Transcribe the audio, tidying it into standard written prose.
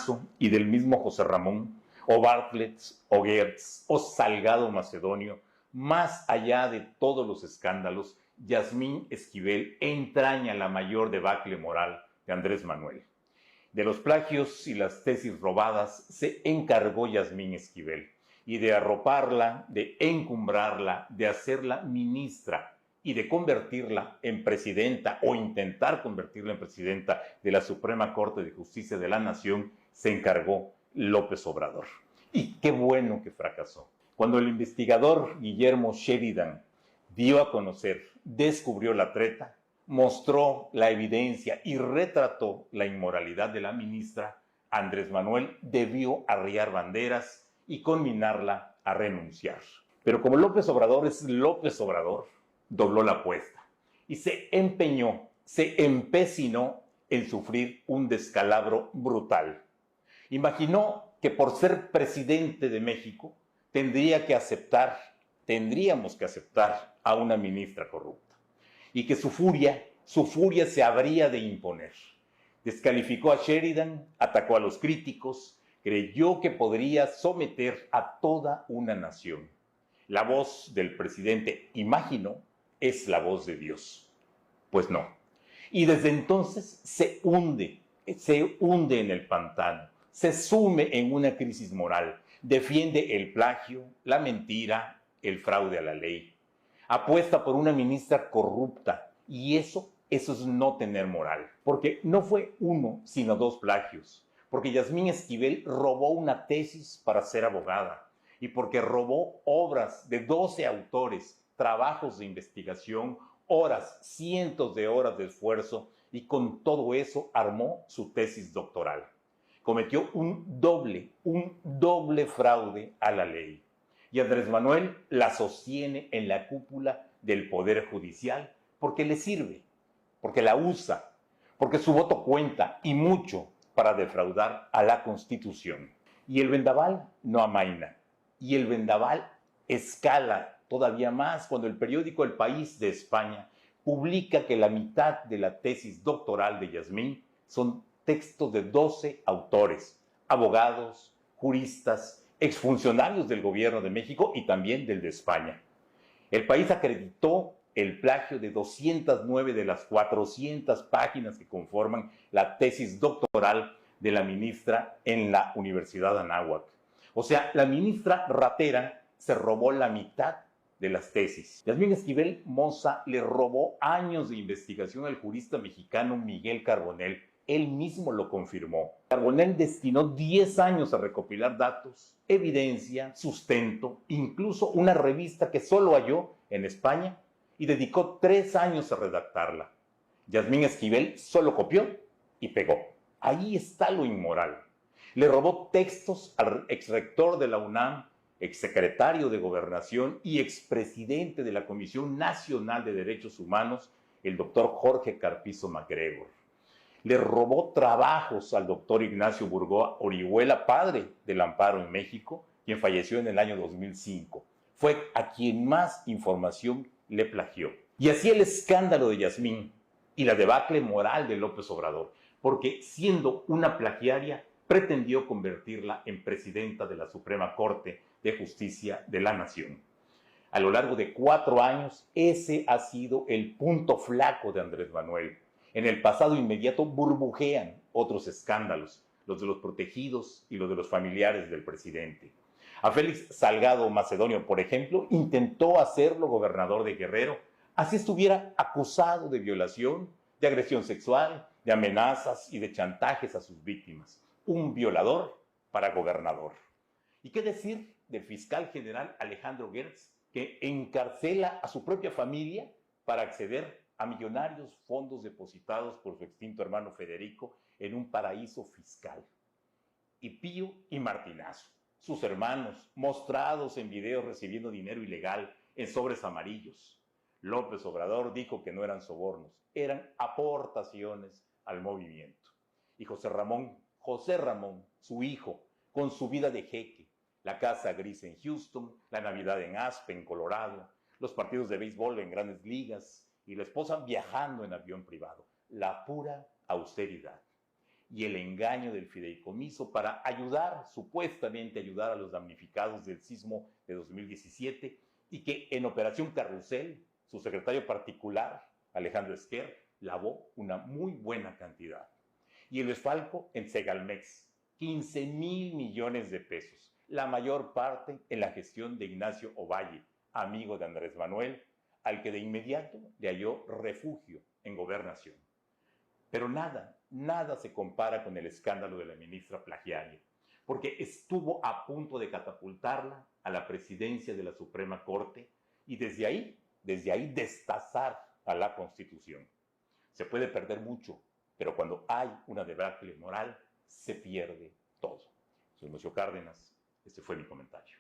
Mazo y del mismo José Ramón, o Bartlett, o Gertz, o Salgado Macedonio, más allá de todos los escándalos, Yasmín Esquivel entraña la mayor debacle moral de Andrés Manuel. De los plagios y las tesis robadas se encargó Yasmín Esquivel, y de arroparla, de encumbrarla, de hacerla ministra y de convertirla en presidenta o intentar convertirla en presidenta de la Suprema Corte de Justicia de la Nación, se encargó López Obrador. Y qué bueno que fracasó. Cuando el investigador Guillermo Sheridan dio a conocer, descubrió la treta, mostró la evidencia y retrató la inmoralidad de la ministra, Andrés Manuel debió arriar banderas y conminarla a renunciar. Pero como López Obrador es López Obrador, dobló la apuesta y se empeñó, se empecinó en sufrir un descalabro brutal. Imaginó que por ser presidente de México tendríamos que aceptar a una ministra corrupta y que su furia se habría de imponer. Descalificó a Sheridan, atacó a los críticos, creyó que podría someter a toda una nación. La voz del presidente imaginó es la voz de Dios. Pues no. Y desde entonces se hunde en el pantano, se sume en una crisis moral, defiende el plagio, la mentira, el fraude a la ley. Apuesta por una ministra corrupta y eso es no tener moral. Porque no fue uno, sino dos plagios. Porque Yasmín Esquivel robó una tesis para ser abogada y porque robó obras de 12 autores, trabajos de investigación, horas, cientos de horas de esfuerzo y con todo eso armó su tesis doctoral. Cometió un doble fraude a la ley. Y Andrés Manuel la sostiene en la cúpula del Poder Judicial porque le sirve, porque la usa, porque su voto cuenta y mucho para defraudar a la Constitución. Y el vendaval no amaina. Y el vendaval escala todavía más cuando el periódico El País de España publica que la mitad de la tesis doctoral de Yasmín son textos de 12 autores, abogados, juristas, exfuncionarios del gobierno de México y también del de España. El País acreditó el plagio de 209 de las 400 páginas que conforman la tesis doctoral de la ministra en la Universidad Anáhuac. O sea, la ministra ratera se robó la mitad de las tesis. Yasmín Esquivel Moza le robó años de investigación al jurista mexicano Miguel Carbonell. Él mismo lo confirmó. Carbonell destinó 10 años a recopilar datos, evidencia, sustento, incluso una revista que solo halló en España y dedicó 3 años a redactarla. Yasmín Esquivel solo copió y pegó. Ahí está lo inmoral. Le robó textos al exrector de la UNAM, exsecretario de Gobernación y expresidente de la Comisión Nacional de Derechos Humanos, el doctor Jorge Carpizo MacGregor. Le robó trabajos al doctor Ignacio Burgoa Orihuela, padre del amparo en México, quien falleció en el año 2005. Fue a quien más información le plagió. Y así el escándalo de Yasmín y la debacle moral de López Obrador, porque siendo una plagiaria, pretendió convertirla en presidenta de la Suprema Corte de Justicia de la Nación. A lo largo de 4 años, ese ha sido el punto flaco de Andrés Manuel. En el pasado inmediato burbujean otros escándalos, los de los protegidos y los de los familiares del presidente. A Félix Salgado Macedonio, por ejemplo, intentó hacerlo gobernador de Guerrero, así estuviera acusado de violación, de agresión sexual, de amenazas y de chantajes a sus víctimas. Un violador para gobernador. ¿Y qué decir del fiscal general Alejandro Gertz, que encarcela a su propia familia para acceder a millonarios fondos depositados por su extinto hermano Federico en un paraíso fiscal? Y Pío y Martinazo, sus hermanos, mostrados en videos recibiendo dinero ilegal en sobres amarillos. López Obrador dijo que no eran sobornos, eran aportaciones al movimiento. Y José Ramón, su hijo, con su vida de jeque, la casa gris en Houston, la Navidad en Aspen, Colorado, los partidos de béisbol en grandes ligas y la esposa viajando en avión privado. La pura austeridad. y el engaño del fideicomiso para ayudar, supuestamente ayudar a los damnificados del sismo de 2017 y que en Operación Carrusel, su secretario particular, Alejandro Esquer, lavó una muy buena cantidad. Y el desfalco en Segalmex, 15,000 millones de pesos, la mayor parte en la gestión de Ignacio Ovalle, amigo de Andrés Manuel, al que de inmediato le halló refugio en Gobernación. Pero nada se compara con el escándalo de la ministra Plagiaria, porque estuvo a punto de catapultarla a la presidencia de la Suprema Corte y desde ahí destazar a la Constitución. Se puede perder mucho, pero cuando hay una debacle moral, se pierde todo. Soy Lucio Cárdenas, este fue mi comentario.